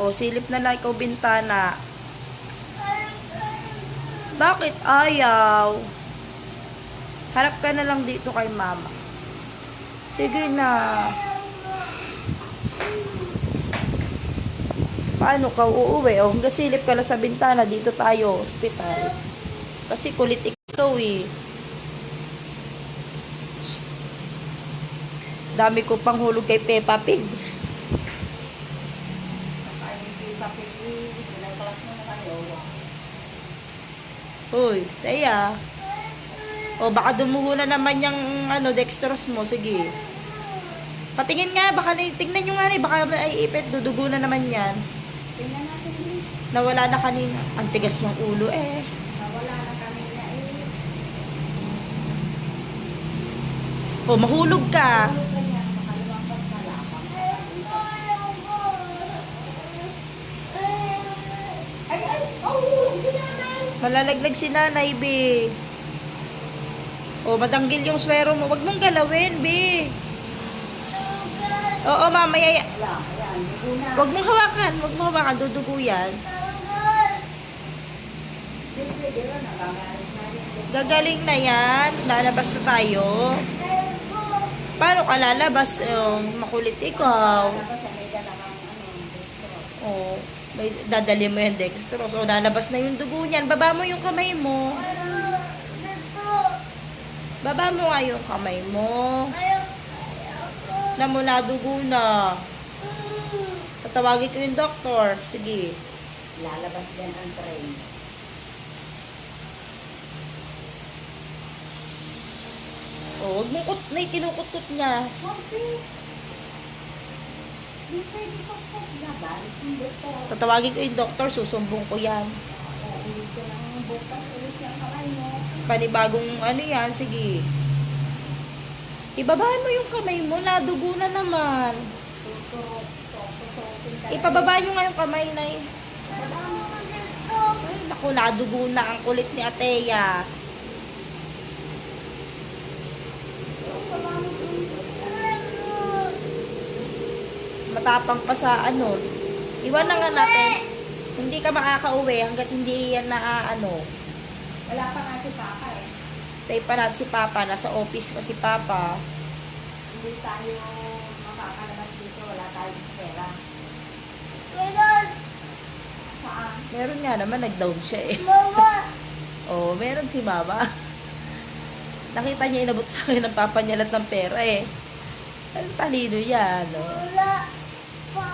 O, silip na lang ikaw bintana. Bakit ayaw? Harap ka na lang dito kay mama. Sige na. Paano ka uuwi? O, hanggang silip ka lang sa bintana. Dito tayo, hospital. Kasi kulit ikaw eh. Shh. Dami ko pang hulog kay Peppa Pig. Uy, Teya. O, baka dumugo na naman yung dextrose mo. Sige. Patingin nga, baka tingnan nyo nga baka ay ipit, dudugo na naman yan. Tingnan natin din. Nawala na kanina. Ang tigas ng ulo eh. Nawala na kanina O, mahulog ka. Ano kanya, makalumampas na lapang sa kanina. Ay, oh, si nanay. Malalaglag si nanay, be. O, matanggil yung swero mo. Wag mong galawin, be. Oo, mamaya. Wala, ayan, dugo na. Wag mong hawakan. Wag mong hawakan. Dudugo yan. Pwede rin, nagagalit na rin. Gagaling na yan. Lalabas na tayo. Paano ka lalabas? Makulit ikaw. Tapos sa may dalawang dextrose. O, may dadali mo yung dextrose. O, lalabas na yung dugo niyan. Baba mo yung kamay mo. Baba mo nga yung kamay mo. Na mula dugo na. Tatawagin ko yung doktor. Sige. Lalabas din ang train. O, huwag mong may kinukot-kot niya. Bakit? Di pwede pa po laban. Hindi po. Tatawagin ko yung doktor. Susumbong ko yan. Ulit ko lang bukas ulit yung kamay mo. Panibagong yan. Sige. Ibabahan mo yung kamay mo. Nadugo na naman. Ipababa nyo nga yung kamay na Ay, naku, nadugo na ang kulit ni Ateya. Matapang pa sa Iwan na nga natin. Hindi ka makakauwi hanggat hindi yan Wala pa nga si Papa eh. Tayo pa natin si Papa. Nasa office pa si Papa. Hindi tayo makakalabas dito. Wala tayong pera. Saan? Meron nga naman, nag-down siya eh. Oh, meron si Mama. Nakita niya inabot sa akin ng papa niya lahat ng pera eh. Ang talino yan, no?